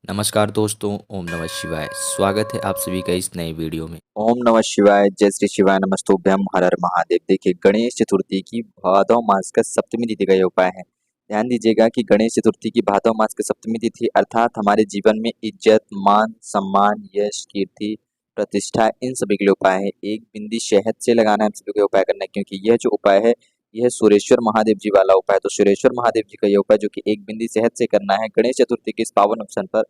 नमस्कार दोस्तों, ओम नमः शिवाय। स्वागत है आप सभी का इस नए वीडियो में। ओम नमः शिवाय, जय श्री शिवाय, नमस्तुभ्यम, हर हर महादेव। देखिए, गणेश चतुर्थी की भादव मास का सप्तमी तिथि का ये उपाय है। ध्यान दीजिएगा कि गणेश चतुर्थी की भादव मास की सप्तमी तिथि अर्थात हमारे जीवन में इज्जत, मान, सम्मान, यश, कीर्ति, प्रतिष्ठा इन सभी के लिए उपाय है। एक बिंदी शहद से लगाना है हम सभी को उपाय करना है, क्योंकि यह जो उपाय है यह सुरेश्वर महादेव जी वाला उपाय है। तो सुरेश्वर महादेव जी का यह उपाय जो कि एक बिंदी शहद से करना है गणेश चतुर्थी के इस पावन अवसर पर,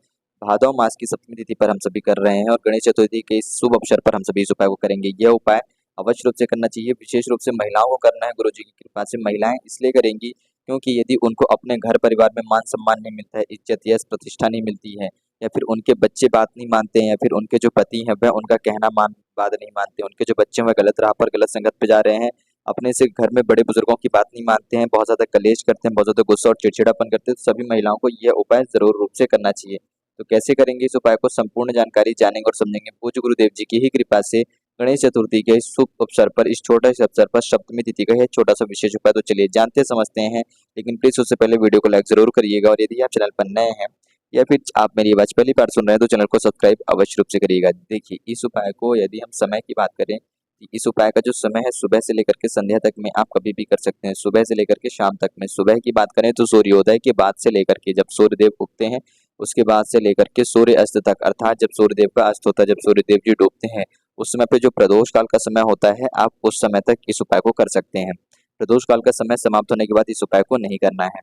भादव मास की सप्तमी तिथि पर हम सभी कर रहे हैं और गणेश चतुर्थी के इस शुभ अवसर पर हम सभी इस उपाय को करेंगे। यह उपाय अवश्य रूप से करना चाहिए। विशेष रूप से महिलाओं को करना है। गुरु जी की कृपा से महिलाएं इसलिए करेंगी क्योंकि यदि उनको अपने घर परिवार में मान सम्मान नहीं मिलता है, इज्जत यश प्रतिष्ठा नहीं मिलती है, या फिर उनके बच्चे बात नहीं मानते हैं, या फिर उनके जो पति हैं वह उनका कहना मान बात नहीं मानते, उनके जो बच्चे हैं वह गलत राह पर गलत संगत पे जा रहे हैं, अपने से घर में बड़े बुजुर्गों की बात नहीं मानते हैं, बहुत ज्यादा कलेश करते हैं, बहुत ज्यादा गुस्सा और चिड़चिड़ापन करते हैं, तो सभी महिलाओं को यह उपाय जरूर रूप से करना चाहिए। तो कैसे करेंगे इस उपाय को, संपूर्ण जानकारी जानेंगे और समझेंगे पूज्य गुरुदेव जी की ही कृपा से। गणेश चतुर्थी के इस शुभ अवसर पर, इस छोटे से अवसर पर, सप्तमी तिथि का यह छोटा सा विशेष उपाय तो चलिए जानते समझते हैं। लेकिन प्लीज उससे पहले वीडियो को लाइक जरूर करिएगा, और यदि आप चैनल पर नए हैं या फिर आप मेरी आवाज पहली बार सुन रहे हैं तो चैनल को सब्सक्राइब अवश्य रूप से करिएगा। देखिए, इस उपाय को यदि हम समय की बात करें, इस उपाय का जो समय है सुबह से लेकर के संध्या तक में आप कभी भी कर सकते हैं। सुबह से लेकर के शाम तक में, सुबह की बात करें तो सूर्योदय के बाद से लेकर के जब सूर्यदेव उगते हैं उसके बाद से लेकर के सूर्य अस्त तक, अर्थात जब सूर्यदेव का अस्त होता है, जब सूर्यदेव जी डूबते हैं, उस समय पे जो प्रदोष काल का समय होता है, आप उस समय तक इस उपाय को कर सकते हैं। प्रदोष काल का समय समाप्त होने के बाद इस उपाय को नहीं करना है।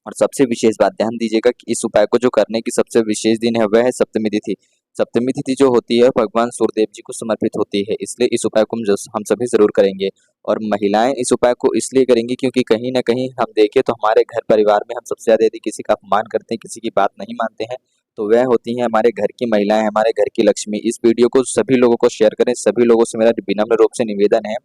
और सबसे विशेष बात ध्यान दीजिएगा कि इस उपाय को जो करने की सबसे विशेष दिन है वह है सप्तमी तिथि। सप्तमी तिथि जो होती है भगवान सूर्यदेव जी को समर्पित होती है, इसलिए इस उपाय को हम सभी जरूर करेंगे। और महिलाएं इस उपाय को इसलिए करेंगी क्योंकि कहीं ना कहीं हम देखें तो हमारे घर परिवार में हम सबसे ज्यादा यदि किसी का अपमान करते हैं, किसी की बात नहीं मानते हैं, तो वह होती हैं हमारे घर की महिलाएं, हमारे घर की लक्ष्मी। इस वीडियो को सभी लोगों को शेयर करें। सभी लोगों से मेरा विनम्र रूप से निवेदन है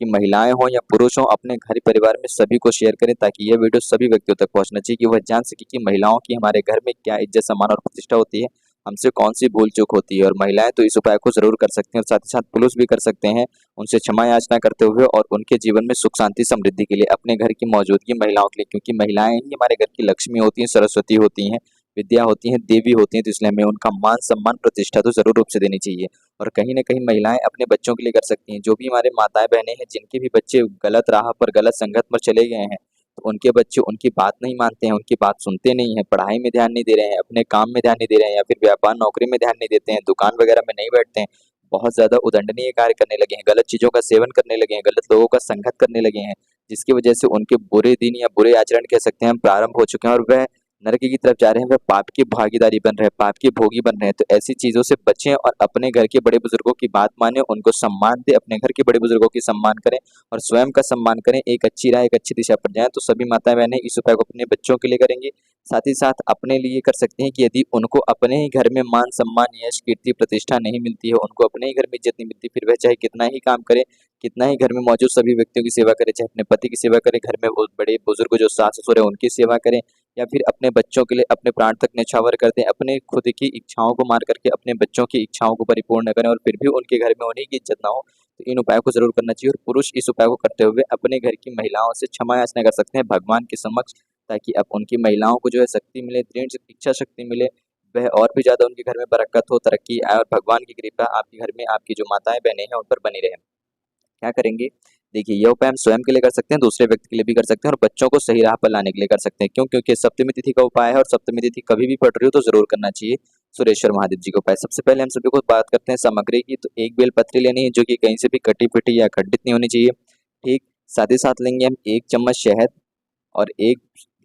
कि महिलाएं हों या पुरुष हों, अपने घर परिवार में सभी को शेयर करें, ताकि यह वीडियो सभी व्यक्तियों तक पहुंचना चाहिए कि वह जान सके कि महिलाओं की हमारे घर में क्या इज्जत सम्मान और प्रतिष्ठा होती है, हमसे कौन सी भूल चूक होती है। और महिलाएं तो इस उपाय को जरूर कर सकते हैं, और साथ ही साथ पुरुष भी कर सकते हैं, उनसे क्षमा याचना करते हुए और उनके जीवन में सुख शांति समृद्धि के लिए, अपने घर की मौजूदगी महिलाओं के लिए, क्योंकि महिलाएं ही हमारे घर की लक्ष्मी होती हैं, सरस्वती होती हैं, विद्या होती हैं, देवी होती हैं, तो इसलिए हमें उनका मान सम्मान प्रतिष्ठा तो जरूर रूप से देनी चाहिए। और कहीं न कहीं महिलाएं अपने बच्चों के लिए कर सकती हैं। जो भी हमारे माताएं बहनें हैं जिनके भी बच्चे गलत राह पर गलत संगत पर चले गए हैं, तो उनके बच्चे उनकी बात नहीं मानते हैं, उनकी बात सुनते नहीं हैं, पढ़ाई में ध्यान नहीं दे रहे हैं, अपने काम में ध्यान नहीं दे रहे हैं, या फिर व्यापार नौकरी में ध्यान नहीं देते हैं, दुकान वगैरह में नहीं बैठते हैं, बहुत ज्यादा उदंडनीय कार्य करने लगे हैं, गलत चीजों का सेवन करने लगे हैं, गलत लोगों का संगत करने लगे हैं, जिसकी वजह से उनके बुरे दिन या बुरे आचरण कह सकते हैं हम प्रारंभ हो चुके हैं, और वह नरक की तरफ जा रहे हैं, वह पाप की भागीदारी बन रहे हैं, पाप के भोगी बन रहे हैं। तो ऐसी चीजों से बचें और अपने घर के बड़े बुजुर्गों की बात माने, उनको सम्मान दें, अपने घर के बड़े बुजुर्गों की सम्मान करें और स्वयं का सम्मान करें। एक अच्छी राह, एक अच्छी दिशा पर जाएं। तो सभी माताएं बहनें इस उपाय को अपने बच्चों के लिए करेंगे, साथ ही साथ अपने लिए कर सकते हैं कि यदि उनको अपने ही घर में मान सम्मान यश कीर्ति प्रतिष्ठा नहीं मिलती है, उनको अपने ही घर में इज्जत नहीं मिलती, फिर वह चाहे कितना ही काम करे, कितना ही घर में मौजूद सभी व्यक्तियों की सेवा करे, चाहे अपने पति की सेवा करे, घर में वो बड़े बुजुर्ग जो सास ससुर है उनकी सेवा करें, या फिर अपने बच्चों के लिए अपने प्राण तक न्यौछावर कर दें, अपने खुद की इच्छाओं को मार करके अपने बच्चों की इच्छाओं को परिपूर्ण करें, और फिर भी उनके घर में उन्हीं की इज्जत ना हो, तो इन उपायों को जरूर करना चाहिए। और पुरुष इस उपाय को करते हुए अपने घर की महिलाओं से क्षमा याचना कर सकते हैं भगवान के समक्ष, ताकि अब उनकी महिलाओं को जो है शक्ति मिले, दृढ़ इच्छा शक्ति मिले, वह और भी ज्यादा उनके घर में बरकत हो, तरक्की आए, और भगवान की कृपा आपके घर में आपकी जो माताएं बहनें हैं उन पर बनी रहे। क्या करेंगे? देखिए, ये उपाय हम स्वयं के लिए कर सकते हैं, दूसरे व्यक्ति के लिए भी कर सकते हैं, और बच्चों को सही राह पर लाने के लिए कर सकते हैं। क्यों? क्योंकि सप्तमी तिथि का उपाय है, और सप्तमी तिथि कभी भी पड़ रही हो तो जरूर करना चाहिए सुरेश्वर महादेव जी का उपाय। सबसे पहले हम सभी को बात करते हैं सामग्री की। तो एक बेलपत्री लेनी है जो कि कहीं से भी कटी पिटी या खंडित नहीं होनी चाहिए। ठीक, साथ ही साथ लेंगे हम 1 चम्मच शहद, और 1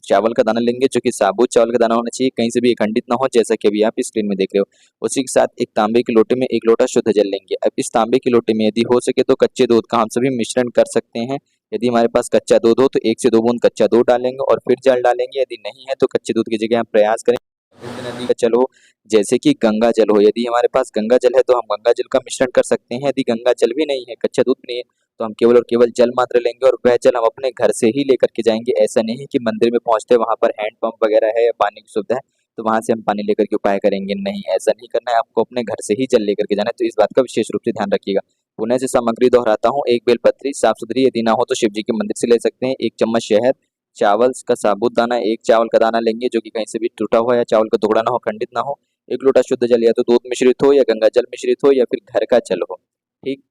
चावल का दाना लेंगे जो कि साबुत चावल का दाना होना चाहिए, कहीं से भी ये खंडित ना हो, जैसा कि अभी आप स्क्रीन में देख रहे हो। उसी के साथ एक तांबे की लोटे में 1 लोटा शुद्ध जल लेंगे। अब इस तांबे की लोटे में यदि हो सके तो कच्चे दूध का हम सभी मिश्रण कर सकते हैं। यदि हमारे पास कच्चा दूध हो तो 1 से 2 बूंद कच्चा दूध डालेंगे और फिर जल डालेंगे। यदि नहीं है तो कच्चे दूध की जगह हम प्रयास करें नदी का जल हो, जैसे कि गंगा जल हो। यदि हमारे पास गंगा जल है तो हम गंगा जल का मिश्रण कर सकते हैं। यदि गंगा जल भी नहीं है, कच्चा दूध भी नहीं है, तो हम केवल और केवल जल मात्र लेंगे, और वह जल हम अपने घर से ही लेकर के जाएंगे। ऐसा नहीं है कि मंदिर में पहुंचते वहां पर हैंड पंप वगैरह है या पानी की सुविधा है तो वहां से हम पानी लेकर के उपाय करेंगे। नहीं, ऐसा नहीं करना है, आपको अपने घर से ही जल लेकर के जाना है। तो इस बात का विशेष रूप से ध्यान रखिएगा। पुनः से सामग्री दोहराता हूँ, 1 बेलपत्री साफ सुथरी, यदि ना हो तो शिव जी के मंदिर से ले सकते हैं, 1 चम्मच शहद, चावल का साबुत दाना, 1 चावल का दाना लेंगे जो कि कहीं से भी टूटा हुआ या चावल का टुकड़ा ना हो, खंडित ना हो। 1 लोटा शुद्ध जल, या तो दूध मिश्रित हो या गंगा जल मिश्रित हो या फिर घर का जल हो। ठीक,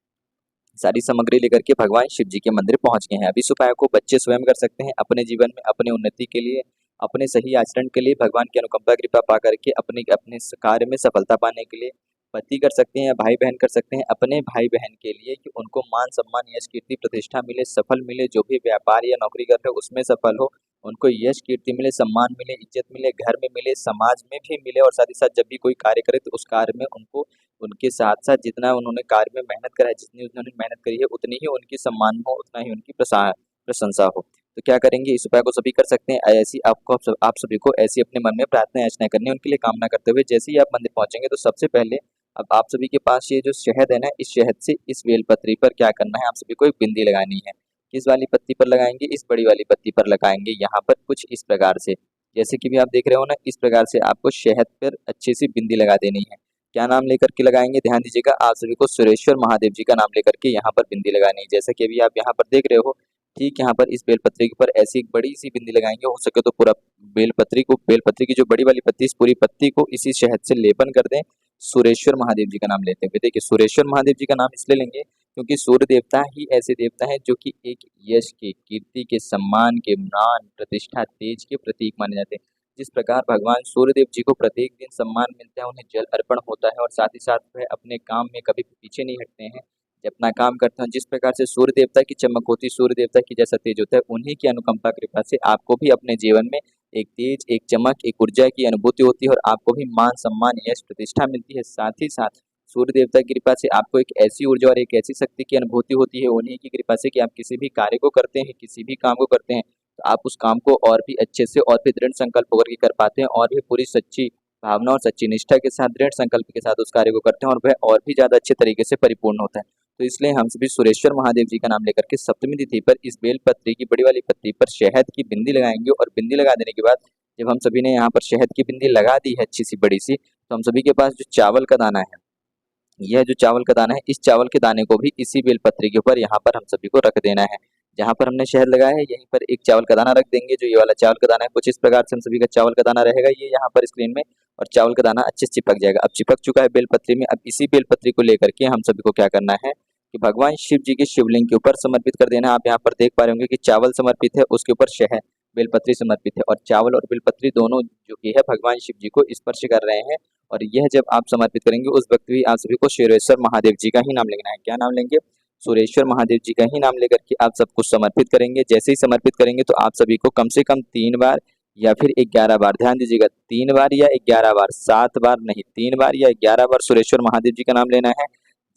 सारी सामग्री लेकर के भगवान शिव जी के मंदिर पहुंच गए हैं। अब इस उपाय को बच्चे स्वयं कर सकते हैं अपने जीवन में, अपने उन्नति के लिए, अपने सही आचरण के लिए, भगवान की अनुकंपा कृपा पा करके अपने अपने कार्य में सफलता पाने के लिए। पति कर सकते हैं या भाई बहन कर सकते हैं अपने भाई बहन के लिए, कि उनको मान सम्मान यश कीर्ति प्रतिष्ठा मिले, सफल मिले, जो भी व्यापार या नौकरी कर रहे हो उसमें सफल हो, उनको यश कीर्ति मिले, सम्मान मिले, इज्जत मिले, घर में मिले, समाज में भी मिले, और साथ ही साथ जब भी कोई कार्य करे तो उस कार्य में उनको उनके साथ-साथ जितना उन्होंने कार्य में मेहनत करा है, जितनी उन्होंने मेहनत करी है, उतनी ही उनकी सम्मान हो, उतना ही उनकी प्रशंसा हो। तो क्या करेंगे, इस उपाय को सभी कर सकते हैं। ऐसी आपको आप सभी को ऐसी अपने मन में प्रार्थना याचना करनी है, उनके लिए कामना करते हुए जैसे ही आप मंदिर पहुँचेंगे तो सबसे पहले अब आप सभी के पास ये जो शहद है ना, इस शहद से इस बेलपत्री पर क्या करना है, आप सभी को एक बिंदी लगानी है। किस वाली पत्ती पर लगाएँगे? इस बड़ी वाली पत्ती पर लगाएँगे, यहाँ पर कुछ इस प्रकार से। जैसे कि भी आप देख रहे हो ना, इस प्रकार से आपको शहद पर अच्छी सी बिंदी लगा देनी है। क्या नाम लेकर के लगाएँगे? ध्यान दीजिएगा, आप सभी को सुरेश्वर महादेव जी का नाम लेकर के यहाँ पर बिंदी लगानी है। जैसा कि अभी आप यहाँ पर देख रहे हो, ठीक यहाँ पर इस बेलपत्री के ऊपर ऐसी एक बड़ी-सी बिंदी लगाएँगे, हो सके तो पूरा बेलपत्री की जो बड़ी वाली पत्ती, इस पूरी पत्ती को इसी शहद से लेपन कर दें, सुरेश्वर महादेव जी का नाम लेते हुए। देखिए, सुरेश्वर महादेव जी का नाम इसलिए लेंगे क्योंकि सूर्य देवता ही ऐसे देवता हैं जो कि एक यश के, कीर्ति के, सम्मान के, मान, प्रतिष्ठा, तेज के प्रतीक माने जाते हैं। जिस प्रकार भगवान सूर्यदेव जी को प्रत्येक दिन सम्मान मिलता है, उन्हें जल अर्पण होता है, और साथ ही साथ वह अपने काम में कभी पीछे नहीं हटते हैं, जब अपना काम करते हैं। जिस प्रकार से सूर्य देवता की चमक होती है, सूर्य देवता की जैसा तेज होता है, उन्हीं की अनुकंपा कृपा से आपको भी अपने जीवन में एक तेज, एक चमक, एक ऊर्जा की अनुभूति होती है, और आपको भी मान सम्मान यश प्रतिष्ठा मिलती है। साथ ही साथ सूर्य देवता की कृपा से आपको एक ऐसी ऊर्जा और एक ऐसी शक्ति की अनुभूति होती है उन्हीं की कृपा से, कि आप किसी भी कार्य को करते हैं, किसी भी काम को करते हैं, तो आप उस काम को और भी अच्छे से और भी दृढ़ संकल्प होकर के कर पाते हैं, और भी पूरी सच्ची भावना और सच्ची निष्ठा के साथ, दृढ़ संकल्प के साथ उस कार्य को करते हैं, और वह और भी ज़्यादा अच्छे तरीके से परिपूर्ण होता है। तो इसलिए हम सभी सुरेश्वर महादेव जी का नाम लेकर के सप्तमी तिथि पर इस बेल पत्री की बड़ी वाली पत्ती पर शहद की बिंदी लगाएंगे, और बिंदी लगा देने के बाद जब हम सभी ने यहाँ पर शहद की बिंदी लगा दी है अच्छी सी बड़ी सी, तो हम सभी के पास जो चावल का दाना है, यह जो चावल का दाना है, इस चावल के दाने को भी इसी बेलपत्री के ऊपर यहाँ पर हम सभी को रख देना है। जहाँ पर हमने शहद लगाया है, यहीं पर एक चावल का दाना रख देंगे। जो ये वाला चावल का दाना है, कुछ इस प्रकार से हम सभी का चावल का दाना रहेगा, ये यहाँ पर स्क्रीन में, और चावल का दाना अच्छे से चिपक जाएगा। अब चिपक चुका है बेलपत्री में। अब इसी बेलपत्री को लेकर के हम सभी को क्या करना है कि भगवान शिव जी के शिवलिंग के ऊपर समर्पित कर देना है। आप यहाँ पर देख पा रहे होंगे कि चावल समर्पित है, उसके ऊपर शहद बेलपत्री समर्पित है, और चावल और बेलपत्री दोनों जो कि है भगवान शिव जी को स्पर्श कर रहे हैं। और यह जब आप समर्पित करेंगे, उस वक्त भी आप सभी को सुरेश्वर महादेव जी का ही नाम लेना है। क्या नाम लेंगे? सुरेश्वर महादेव जी का ही नाम लेकर के आप सब कुछ समर्पित करेंगे। जैसे ही समर्पित करेंगे तो आप सभी को कम से कम 3 बार या फिर 11 बार, ध्यान दीजिएगा, 3 बार या 11 बार, 7 बार नहीं, 3 बार या 11 बार सुरेश्वर महादेव जी का नाम लेना है।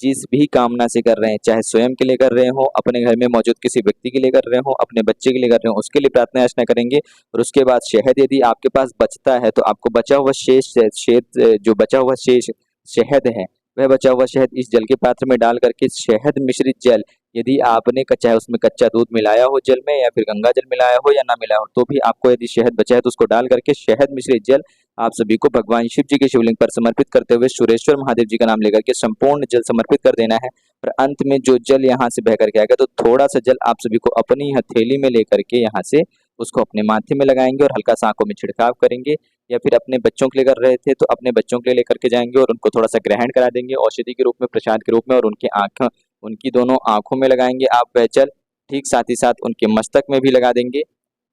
जिस भी कामना से कर रहे हैं, चाहे स्वयं के लिए कर रहे हो, अपने घर में मौजूद किसी व्यक्ति के लिए कर रहे हो, अपने बच्चे के लिए कर रहे हो, उसके लिए प्रार्थना याचना करेंगे। और उसके बाद शहद यदि आपके पास बचता है, तो आपको बचा हुआ जो बचा हुआ शेष शहद है, वह बचा हुआ शहद इस जल के पात्र में डाल करके, शहद मिश्रित जल, यदि आपने चाहे उसमें कच्चा दूध मिलाया हो जल में, या फिर गंगा जल मिलाया हो या ना मिलाया हो, तो भी आपको यदि शहद बचा है तो उसको डाल करके शहद मिश्रित जल आप सभी को भगवान शिव जी के शिवलिंग पर समर्पित करते हुए सुरेश्वर महादेव जी का नाम लेकर के संपूर्ण जल समर्पित कर देना है। और अंत में जो जल यहाँ से बह करके आएगा, तो थोड़ा सा जल आप सभी को अपनी हथेली में लेकर के यहाँ से उसको अपने माथे में लगाएंगे, और हल्का सा आंखों में छिड़काव करेंगे, या फिर अपने बच्चों के लिए कर रहे थे तो अपने बच्चों के लिए लेकर के जाएंगे और उनको थोड़ा सा ग्रहण करा देंगे औषधि के रूप में, प्रसाद के रूप में, और उनकी दोनों आंखों में लगाएंगे आप वह जल। ठीक साथ ही साथ उनके मस्तक में भी लगा देंगे,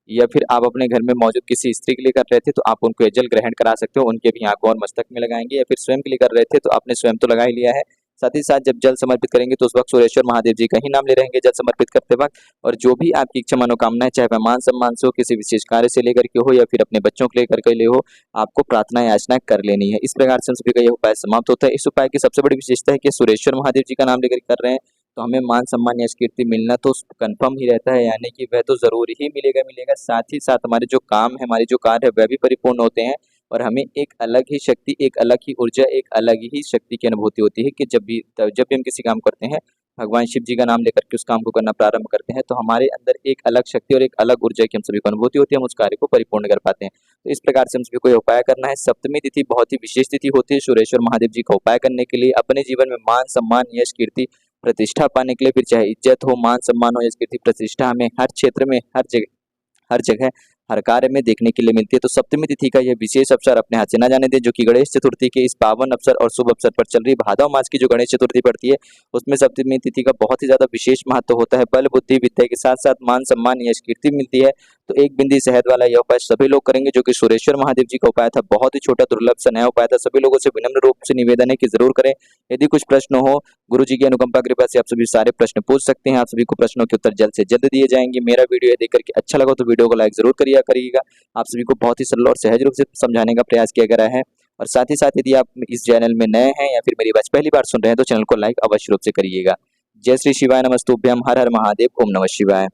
या फिर आप अपने घर में मौजूद किसी स्त्री के लिए कर रहे थे तो आप उनको ये जल ग्रहण करा सकते हो, उनके भी आंखों और मस्तक में लगाएंगे, या फिर स्वयं के लिए कर रहे थे तो आपने स्वयं तो लगा ही लिया है। साथ ही साथ जब जल समर्पित करेंगे तो उस वक्त सुरेश्वर महादेव जी का ही नाम ले रहेंगे जल समर्पित करते वक्त। और जो भी आपकी इच्छा मनोकामना है, चाहे वह मान सम्मान से हो, किसी विशेष कार्य से लेकर के हो, या फिर अपने बच्चों को लेकर के ले हो, आपको प्रार्थना याचना कर लेनी है। इस प्रकार से हम सभी का यह उपाय समाप्त होता है। इस उपाय की सबसे बड़ी विशेषता है कि सुरेश्वर महादेव जी का नाम लेकर कर रहे हैं, तो हमें मान सम्मान यश कीर्ति मिलना तो कंफर्म ही रहता है, यानी कि वह तो जरूर ही मिलेगा मिलेगा। साथ ही साथ हमारे जो काम है, हमारे जो कार्य है, वह भी परिपूर्ण होते हैं, और हमें एक अलग ही शक्ति, एक अलग ही ऊर्जा, एक अलग ही शक्ति की अनुभूति होती है कि जब भी हम किसी काम करते हैं, भगवान शिव जी का नाम लेकर के उस काम को करना प्रारंभ करते हैं, तो हमारे अंदर एक अलग शक्ति और एक अलग ऊर्जा की हम सभी को अनुभूति होती है, हम उस कार्य को परिपूर्ण कर पाते हैं। तो इस प्रकार से हम सभी को यह उपाय करना है। सप्तमी तिथि बहुत ही विशेष तिथि होती है सुरेश्वर महादेव जी का उपाय करने के लिए, अपने जीवन में मान सम्मान यश कीर्ति प्रतिष्ठा पाने के लिए, फिर चाहे इज्जत हो, मान सम्मान हो, यश कीर्ति प्रतिष्ठा, हमें हर क्षेत्र में, हर जगह हर जगह हर कार्य में देखने के लिए मिलती है। तो सप्तमी तिथि का यह विशेष अवसर अपने हाथ से न जाने दें, जो कि गणेश चतुर्थी के इस पावन अवसर और शुभ अवसर पर चल रही भादव मास की जो गणेश चतुर्थी पड़ती है, उसमें सप्तमी तिथि का बहुत ही ज्यादा विशेष महत्व होता है। बल बुद्धि विद्या के साथ साथ मान सम्मान यश कीर्ति मिलती है। तो एक बिंदी शहद वाला यह उपाय सभी लोग करेंगे, जो कि सुरेश्वर महादेव जी का उपाय था। बहुत ही छोटा दुर्लभ सा नया उपाय था। सभी लोगों से विनम्र रूप से निवेदन है कि जरूर करें। यदि कुछ प्रश्न हो, गुरु जी की अनुकंपा कृपा से आप सभी सारे प्रश्न पूछ सकते हैं। आप सभी को प्रश्नों के उत्तर जल्द से जल्द दिए जाएंगे। मेरा वीडियो देख करके अच्छा लगा तो वीडियो को लाइक जरूर करिएगा। आप सभी को बहुत ही सरल और सहज रूप से समझाने का प्रयास किया गया है। और साथ ही साथ यदि आप इस चैनल में नए हैं या फिर मेरी बात पहली बार सुन रहे हैं, तो चैनल को लाइक अवश्य रूप से करिएगा। जय श्री शिवाय, नमस्तुभ्यम, हर हर महादेव, ओम नमः शिवाय।